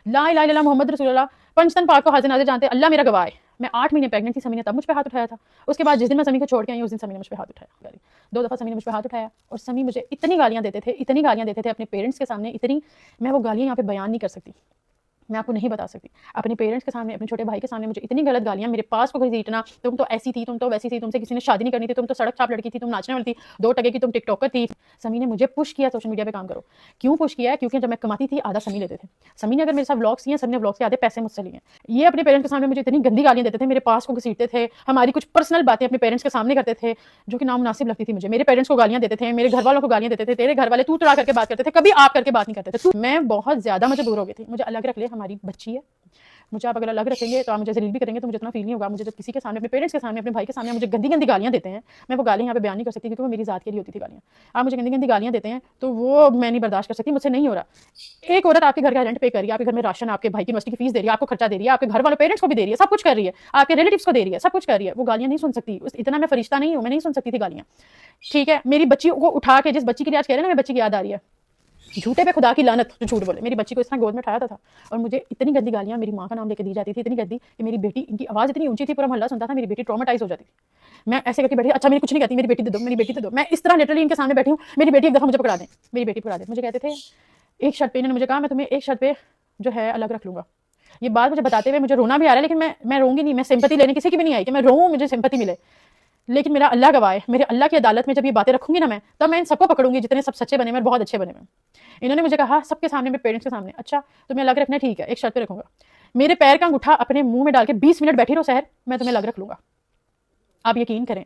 ला इलाहा इल्लल्लाह मोहम्मद रसूलुल्लाह, पंचतन पाक को हाजिर नाज़िर जानते, अल्लाह मेरा गवाह है। मैं 8 महीने प्रेग्नेंट थी, समी ने तब मुझ पे हाथ उठाया था। उसके बाद जिस दिन मैं समी को छोड़ के आई उस दिन समी ने मुझ पे हाथ उठाया। 2 दफ़ा समी ने मुझ पे हाथ उठाया और समी मुझे इतनी गालियाँ देते थे, इतनी गालियाँ देते थे अपने पेरेंट्स के सामने, इतनी, मैं वो गालियाँ यहाँ पे बयान नहीं कर सकती, मैं आपको नहीं बता सकती। अपने पेरेंट्स के सामने, अपने छोटे भाई के सामने मुझे इतनी गलत गालियाँ, मेरे पास को घसीटना, तुम तो ऐसी थी, तुम तो वैसी थी, तुमसे किसी ने शादी नहीं करनी थी, तुम तो सड़क छाप लड़की थी, तुम नाचने वाली थी, 2 टके की तुम टिकटॉकर थी। समी ने मुझे पुश किया सोशल मीडिया पे काम करो। क्यों पुश किया है? क्योंकि जब मैं कमाती थी आधा समी लेते थे। समी ने अगर मेरे साथ व्लॉग्स किए, समी ने व्लॉग्स के आधे पैसे मुझसे लिए। ये अपने पेरेंट्स के सामने मुझे इतनी गंदी गालियाँ देते थे, मेरे पास को घसीटते थे, हमारी कुछ पर्सनल बातें अपने पेरेंट्स के सामने करते थे जो कि नामुनासिब लगती थी मुझे। मेरे पेरेंट्स को गालियाँ देते थे, मेरे घर वालों को गालियाँ देते थे, तेरे घर वाले तू तड़ा करके बात करते थे, कभी आप करके बात नहीं करते थे। मैं बहुत ज़्यादा मजबूर हो गई थी, मुझे अलग रख ले, हमारी बच्ची है, मुझे आप अगर अलग रखेंगे तो आप मुझे जलील भी करेंगे तो मुझे इतना फील नहीं होगा। मुझे जब किसी के सामने, अपने पेरेंट्स के सामने, अपने भाई के सामने मुझे गंदी गंदी गालियाँ देते हैं, मैं वो गालियाँ यहाँ पे बयान नहीं कर सकती क्योंकि वो मेरी ज़ात के लिए होती थी गालियाँ। आप मुझे गंदी गंदी गालियाँ देते हैं तो वो मैं नहीं बर्दाश्त कर सकती, मुझसे नहीं हो रहा। एक औरत आपके घर का रेंट पे कर रही है, आपके घर में राशन, आपके भाई की यूनिवर्सिटी की फीस दे रही है, आपको खर्चा दे रही है, आपके घर वालों पेरेंट्स को भी दे रही है, सब कुछ कर रही है, आपके रिलेटिव्स को दे रही है, सब कुछ कर रही है, वो गालियाँ नहीं सुन सकती। इतना मैं फरिश्ता नहीं हूँ, मैं नहीं सुन सकती थी गालियाँ। ठीक है, मेरी बच्ची को उठा के, जिस बच्ची के लिए आज कह रहे हैं ना, मेरी बच्ची की याद आ रही है, झूठे पे खुदा की लानत जो झूठ बोले, मेरी बच्ची को इस तरह गोद में उठाया था और मुझे इतनी गंदी गालियाँ मेरी माँ का नाम लेके दी जाती थी, इतनी गंदी कि मेरी बेटी, इनकी आवाज़ इतनी ऊंची थी, पूरा मोहल्ला सुनता था, मेरी बेटी ट्रॉमेटाइज हो जाती थी। मैं ऐसे करके बैठी, अच्छा मेरी कुछ नहीं कहती, मेरी बेटी दे दो, मेरी बेटी दे दो, मैं इस तरह लिटरली इनके सामने बैठी हूँ, मेरी बेटी एक दफ़ा मुझे पकड़ा दें, मेरी बेटी पकड़ा दे। मुझे कहते थे एक शर्ट पे, इन्होंने मुझे कहा मैं तुम्हें एक शर्ट पे जो है अलग रख लूँगा। ये बात मुझे बताते हुए मुझे रोना भी आ रहा है, लेकिन मैं रोऊंगी नहीं, मैं सिंपैथी लेने किसी की भी नहीं आई कि मैं रोऊँ मुझे सिंपैथी मिले। लेकिन मेरा अल्लाह गवाह है, मेरे अल्लाह की अदालत में जब ये बातें रखूंगी ना मैं, तब मैं इन सबको पकड़ूंगी जितने सब सच्चे बने, मैं बहुत अच्छे बने। इन्होंने मुझे कहा सबके सामने, मेरे पेरेंट्स के सामने, अच्छा तुम्हें अलग रखना, ठीक है एक शर्त पे रखूंगा, मेरे पैर का अंगूठा अपने मुंह में डाल के 20 मिनट बैठी रहो सहर, मैं तुम्हें अलग रख लूंगा। आप यकीन करें,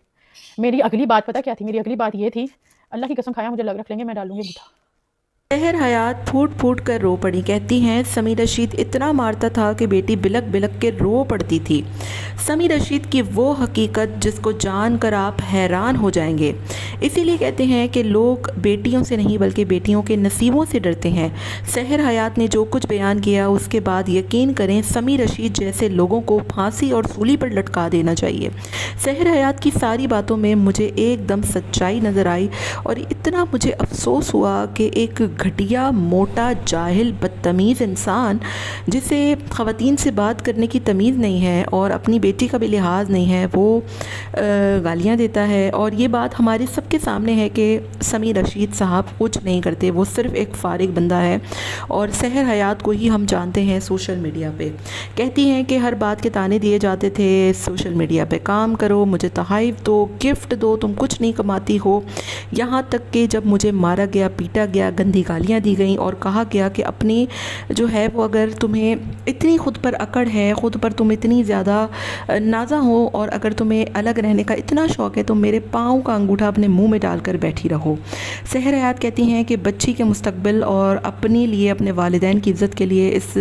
मेरी अगली बात पता क्या थी? मेरी अगली बात ये थी, अल्लाह की कसम खाया मुझे अलग रख लेंगे, मैं डालूंगी अंगूठा। सहर हयात फूट फूट कर रो पड़ी। कहती हैं समी रशीद इतना मारता था कि बेटी बिलक बिलक के रो पड़ती थी। समी रशीद की वो हकीकत जिसको जानकर आप हैरान हो जाएंगे। इसीलिए कहते हैं कि लोग बेटियों से नहीं बल्कि बेटियों के नसीबों से डरते हैं। सहर हयात ने जो कुछ बयान किया उसके बाद यकीन करें समी रशीद जैसे लोगों को फांसी और सूली पर लटका देना चाहिए। सहर हयात की सारी बातों में मुझे एकदम सच्चाई नज़र आई और इतना मुझे अफसोस हुआ कि एक घटिया, मोटा, जाहिल, बदतमीज़ इंसान जिसे ख़वातीन से बात करने की तमीज़ नहीं है और अपनी बेटी का भी लिहाज नहीं है, वो गालियाँ देता है। और ये बात हमारे सबके सामने है कि समी रशीद साहब कुछ नहीं करते, वो सिर्फ़ एक फारिग बंदा है। और सहर हयात को ही हम जानते हैं सोशल मीडिया पे। कहती हैं कि हर बात के ताने दिए जाते थे, सोशल मीडिया पे काम करो, मुझे तोहफ़ दो, गिफ्ट दो, तुम कुछ नहीं कमाती हो। यहाँ तक कि जब मुझे मारा गया, पीटा गया, गंदी गालियाँ दी गई और कहा गया कि अपनी जो है वो, अगर तुम्हें इतनी खुद पर अकड़ है, खुद पर तुम इतनी ज़्यादा नाज़ा हो और अगर तुम्हें अलग रहने का इतना शौक़ है तो मेरे पाँव का अंगूठा अपने मुंह में डालकर बैठी रहो। सहर हयात कहती हैं कि बच्ची के मुस्तकबिल और अपने लिए, अपने वालिदैन की इज़्ज़त के लिए इस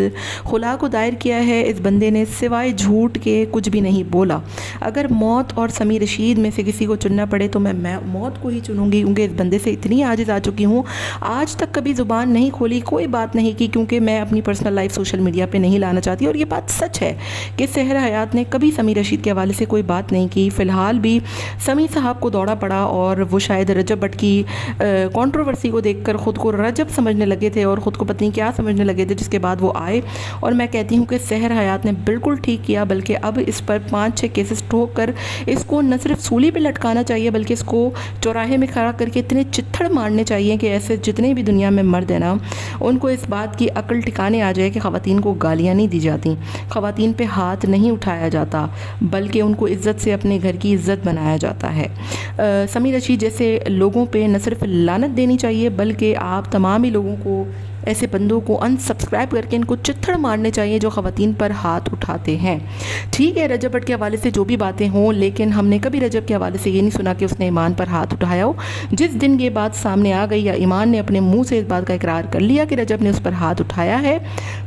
खुला को दायर किया है। इस बंदे ने सिवाय झूठ के कुछ भी नहीं बोला। अगर मौत और समी रशीद में से किसी को चुनना पड़े तो मैं मौत को ही चुनूँगी, क्योंकि इस बंदे से इतनी आजिज़ आ चुकी हूँ। आज तक कभी ज़ुबान नहीं खोली, कोई बात नहीं की, क्योंकि मैं अपनी पर्सनल लाइफ सोशल मीडिया पे नहीं लाना चाहती। और ये बात सच है कि सहर हयात ने कभी समी रशीद के हवाले से कोई बात नहीं की। फ़िलहाल भी समी साहब को दौड़ा पड़ा और वो शायद रजब भट्ट की कंट्रोवर्सी को देखकर ख़ुद को रजब समझने लगे थे और ख़ुद को पता नहीं क्या समझने लगे थे, जिसके बाद वो आए। और मैं कहती हूँ कि सहर हयात ने बिल्कुल ठीक किया, बल्कि अब इस पर 5-6 केसेस ठोक कर इसको न सिर्फ सूली पर लटकाना चाहिए बल्कि इसको चौराहे में खड़ा करके इतने चित्थड़ मारने चाहिए कि ऐसे जितने भी दुनिया में मर्द हैं ना, उनको इस बात की अकल ठिकाने आ जाए कि ख़वातीन को गालियाँ नहीं दी जाती, ख़वातीन पे हाथ नहीं उठाया जाता, बल्कि उनको इज़्ज़त से अपने घर की इज़्ज़त बनाया जाता है। समी रशीद जैसे लोगों पे न सिर्फ लानत देनी चाहिए बल्कि आप तमाम ही लोगों को, ऐसे बंदों को अनसब्सक्राइब करके इनको चित्थड़ मारने चाहिए जो ख़वातीन पर हाथ उठाते हैं। ठीक है, रजब भट्ट के हवाले से जो भी बातें हों, लेकिन हमने कभी रजब के हवाले से ये नहीं सुना कि उसने ईमान पर हाथ उठाया हो। जिस दिन ये बात सामने आ गई या ईमान ने अपने मुंह से इस बात का इकरार कर लिया कि रजब ने उस पर हाथ उठाया है,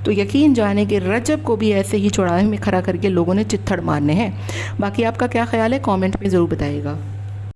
तो यकीन जाने कि रजब को भी ऐसे ही चौराहे में खड़ा करके लोगों ने चित्थड़ मारने हैं। बाकी आपका क्या ख्याल है, कॉमेंट में ज़रूर बताइएगा।